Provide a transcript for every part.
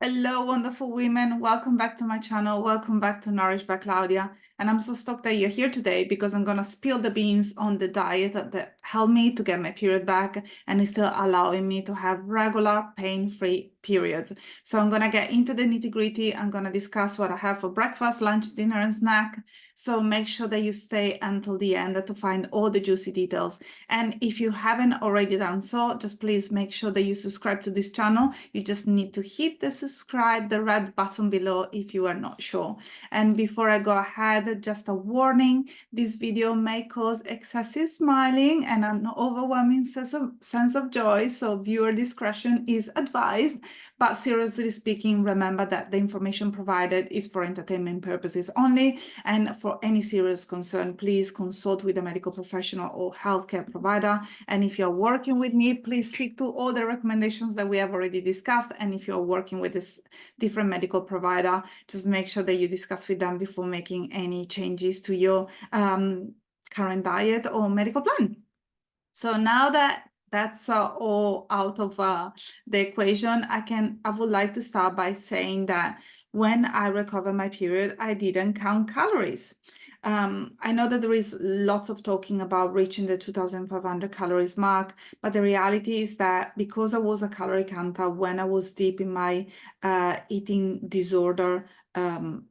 Hello, wonderful women. Welcome back to my channel. Welcome back to Nourish by Claudia. And I'm so stoked that you're here today because I'm going to spill the beans on the diet that helped me to get my period back and is still allowing me to have regular pain-free periods. So I'm going to get into the nitty-gritty. I'm going to discuss what I have for breakfast, lunch, dinner, and snack. So make sure that you stay until the end to find all the juicy details. And if you haven't already done so, just please make sure that you subscribe to this channel. You just need to hit the subscribe, the red button below if you are not sure. And before I go ahead, just a warning, this video may cause excessive smiling and an overwhelming sense of joy, so viewer discretion is advised. But seriously speaking, remember that the information provided is for entertainment purposes only, and for any serious concern, please consult with a medical professional or healthcare provider. And if you're working with me, please stick to all the recommendations that we have already discussed. And if you're working with this different medical provider, just make sure that you discuss with them before making any changes to your current diet or medical plan. So now that that's all out of the equation, I would like to start by saying that when I recovered my period, I didn't count calories. I know that there is lots of talking about reaching the 2,500 calories mark, but the reality is that because I was a calorie counter when I was deep in my eating disorder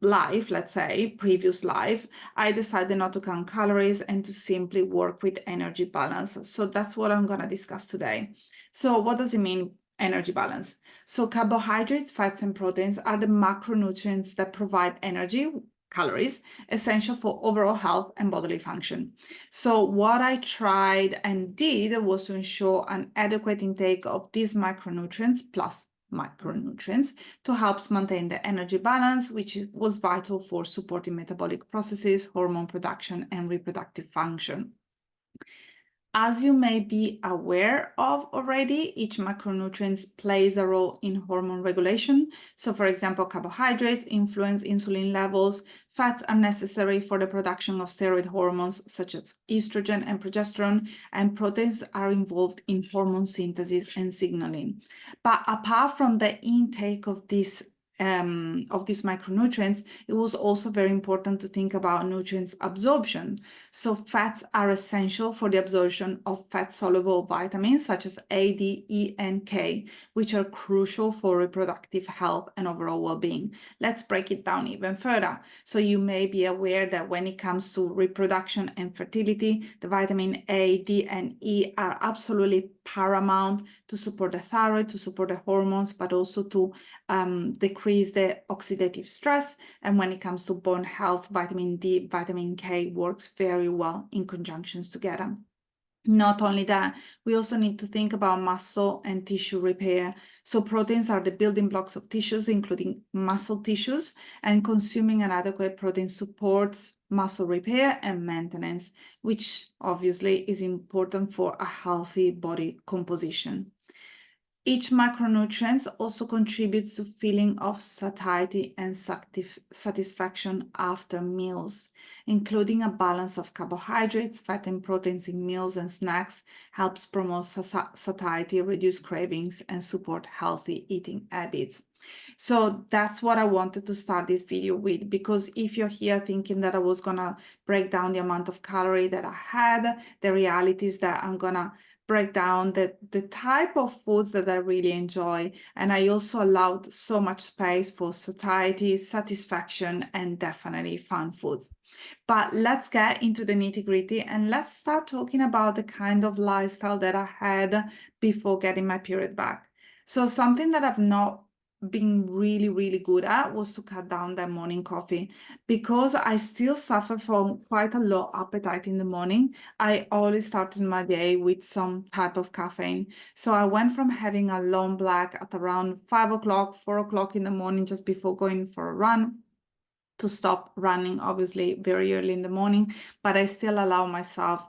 life, let's say, previous life, I decided not to count calories and to simply work with energy balance. So that's what I'm going to discuss today. So what does it mean, energy balance? So carbohydrates, fats, and proteins are the macronutrients that provide energy, calories, essential for overall health and bodily function. So what I tried and did was to ensure an adequate intake of these macronutrients plus micronutrients to help maintain the energy balance, which was vital for supporting metabolic processes, hormone production, and reproductive function. As you may be aware of already, each macronutrient plays a role in hormone regulation. So for example, carbohydrates influence insulin levels, fats are necessary for the production of steroid hormones such as estrogen and progesterone, and proteins are involved in hormone synthesis and signaling. But apart from the intake of these micronutrients, it was also very important to think about nutrients absorption. So fats are essential for the absorption of fat-soluble vitamins such as A, D, E, and K, which are crucial for reproductive health and overall well-being. Let's break it down even further. So you may be aware that when it comes to reproduction and fertility, the vitamin A, D, and E are absolutely paramount to support the thyroid, to support the hormones, but also to decrease the oxidative stress. And when it comes to bone health, vitamin D, vitamin K works very well in conjunctions together. Not only that, we also need to think about muscle and tissue repair. So proteins are the building blocks of tissues, including muscle tissues, and consuming an adequate protein supports muscle repair and maintenance, which obviously is important for a healthy body composition. Each macronutrient also contributes to feeling of satiety and satisfaction after meals, including a balance of carbohydrates, fat, and proteins in meals and snacks helps promote satiety, reduce cravings, and support healthy eating habits. So that's what I wanted to start this video with, because if you're here thinking that I was gonna break down the amount of calorie that I had, the reality is that I'm gonna break down the type of foods that I really enjoy. And I also allowed so much space for satiety, satisfaction, and definitely fun foods. But let's get into the nitty-gritty and let's start talking about the kind of lifestyle that I had before getting my period back. So something that I've not been really good at was to cut down that morning coffee, because I still suffer from quite a low appetite in the morning. I always started my day with some type of caffeine. So I went from having a long black at around 5 o'clock, 4 o'clock in the morning, just before going for a run, to stop running obviously very early in the morning, but I still allow myself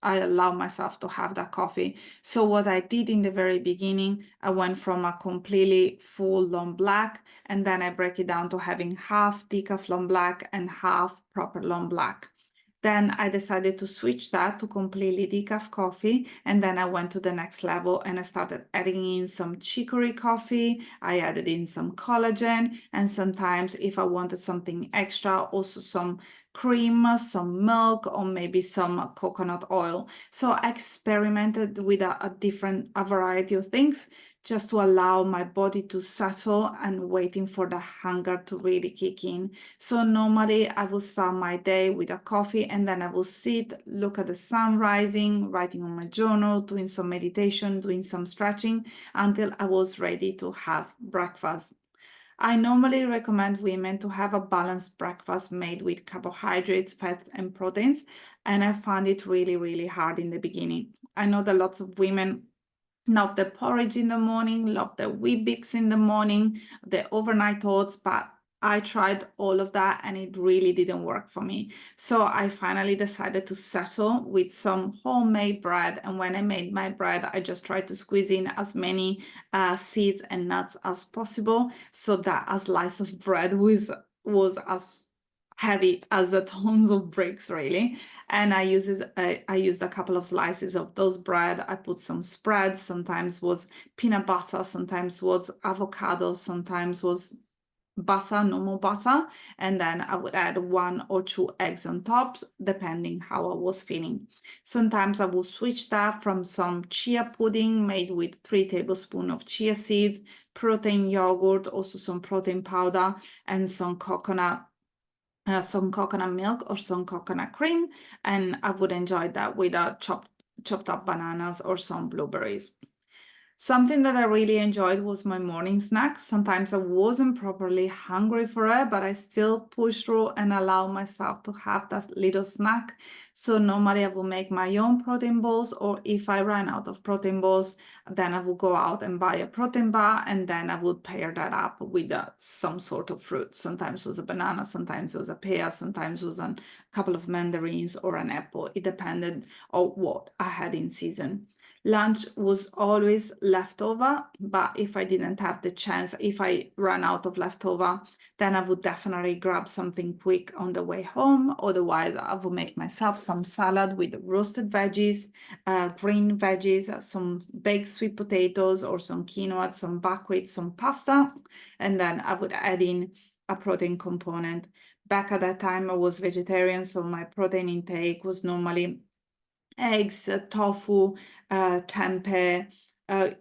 to have that coffee. So what I did in the very beginning, I went from a completely full long black, and then I break it down to having half decaf long black and half proper long black. Then I decided to switch that to completely decaf coffee. And then I went to the next level and I started adding in some chicory coffee. I added in some collagen. And sometimes if I wanted something extra, also some cream, some milk, or maybe some coconut oil. So I experimented with a variety of things just to allow my body to settle and waiting for the hunger to really kick in. So normally I will start my day with a coffee and then I will sit, look at the sun rising, writing on my journal, doing some meditation, doing some stretching until I was ready to have breakfast. I normally recommend women to have a balanced breakfast made with carbohydrates, fats, and proteins. And I found it really, really hard in the beginning. I know that lots of women love the porridge in the morning, love the Weet-Bix in the morning, the overnight oats, but I tried all of that and it really didn't work for me. So I finally decided to settle with some homemade bread. And when I made my bread, I just tried to squeeze in as many seeds and nuts as possible so that a slice of bread was as heavy as a tons of bricks, really. And I used a couple of slices of those bread. I put some spreads, sometimes was peanut butter, sometimes was avocado, sometimes was butter, normal butter. And then I would add 1 or 2 eggs on top, depending how I was feeling. Sometimes I will switch that from some chia pudding made with 3 tablespoons of chia seeds, protein yogurt, also some protein powder, and some coconut milk or some coconut cream, and I would enjoy that with a chopped up bananas or some blueberries. Something that I really enjoyed was my morning snacks. Sometimes I wasn't properly hungry for it, but I still push through and allow myself to have that little snack. So normally I will make my own protein balls, or if I run out of protein balls, then I will go out and buy a protein bar, and then I would pair that up with some sort of fruit. Sometimes it was a banana, sometimes it was a pear, sometimes it was a couple of mandarins or an apple. It depended on what I had in season. Lunch was always leftover, but if I didn't have the chance, if I ran out of leftover, then I would definitely grab something quick on the way home. Otherwise, I would make myself some salad with roasted veggies, green veggies, some baked sweet potatoes or some quinoa, some buckwheat, some pasta, and then I would add in a protein component. Back at that time, I was vegetarian, so my protein intake was normally eggs, tofu, tempeh,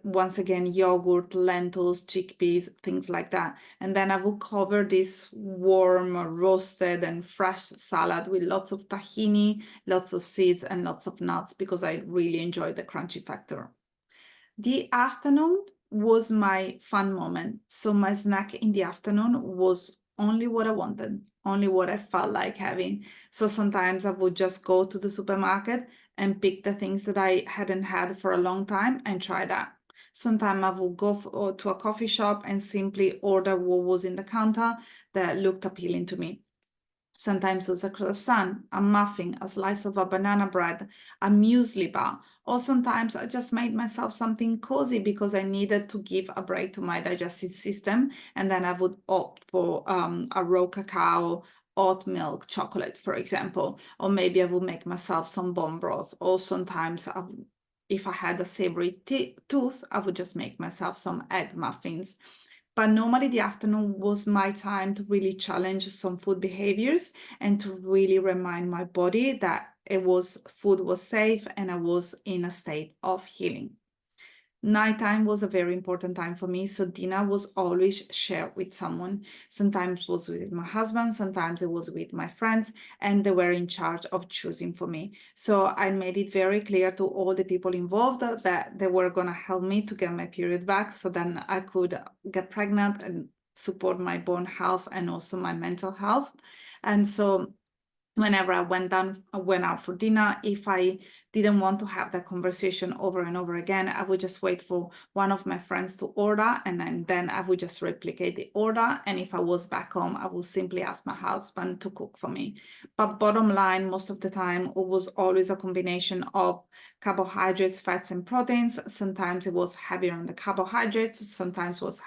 once again, yogurt, lentils, chickpeas, things like that. And then I will cover this warm, roasted and fresh salad with lots of tahini, lots of seeds and lots of nuts because I really enjoy the crunchy factor. The afternoon was my fun moment. So my snack in the afternoon was only what I wanted, only what I felt like having. So sometimes I would just go to the supermarket and pick the things that I hadn't had for a long time and try that. Sometimes I would go to a coffee shop and simply order what was in the counter that looked appealing to me. Sometimes it was a croissant, a muffin, a slice of a banana bread, a muesli bar. Or sometimes I just made myself something cozy because I needed to give a break to my digestive system. And then I would opt for a raw cacao, oat milk, chocolate, for example. Or maybe I would make myself some bone broth. Or sometimes if I had a savory tooth, I would just make myself some egg muffins. But normally the afternoon was my time to really challenge some food behaviors and to really remind my body that food was safe and I was in a state of healing. Nighttime was a very important time for me, so dinner was always shared with someone. Sometimes it was with my husband, sometimes it was with my friends, and they were in charge of choosing for me. So I made it very clear to all the people involved that they were going to help me to get my period back, so then I could get pregnant and support my bone health and also my mental health. And so whenever I went out for dinner, if I didn't want to have that conversation over and over again. I would just wait for one of my friends to order, and then I would just replicate the order. And if I was back home, I would simply ask my husband to cook for me. But bottom line, most of the time, it was always a combination of carbohydrates, fats, and proteins. Sometimes it was heavier on the carbohydrates, sometimes it was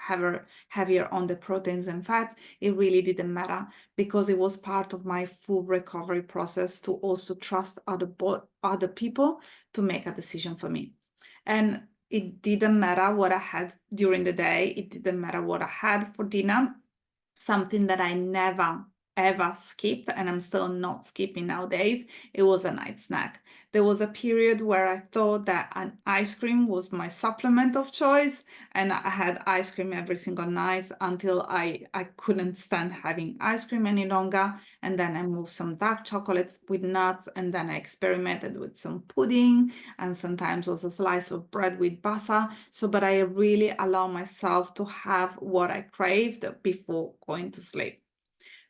heavier on the proteins and fat. It really didn't matter, because it was part of my full recovery process to also trust other people to make a decision for me. And it didn't matter what I had during the day. It didn't matter what I had for dinner. Something that I never ever skipped, and I'm still not skipping nowadays, it was a night snack. There was a period where I thought that an ice cream was my supplement of choice, and I had ice cream every single night until I couldn't stand having ice cream any longer. And then I moved some dark chocolates with nuts, and then I experimented with some pudding, and sometimes also a slice of bread with butter. But I really allow myself to have what I craved before going to sleep.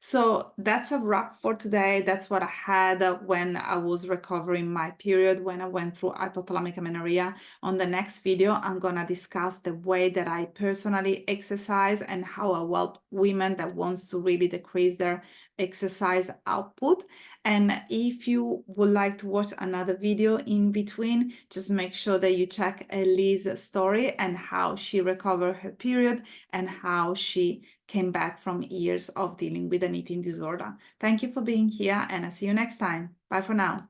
So that's a wrap for today. That's what I had when I was recovering my period, when I went through hypothalamic amenorrhea. On the next video, I'm going to discuss the way that I personally exercise and how I help women that wants to really decrease their exercise output. And if you would like to watch another video in between, just make sure that you check Eliz's story and how she recovered her period and how she came back from years of dealing with an eating disorder. Thank you for being here, and I'll see you next time. Bye for now.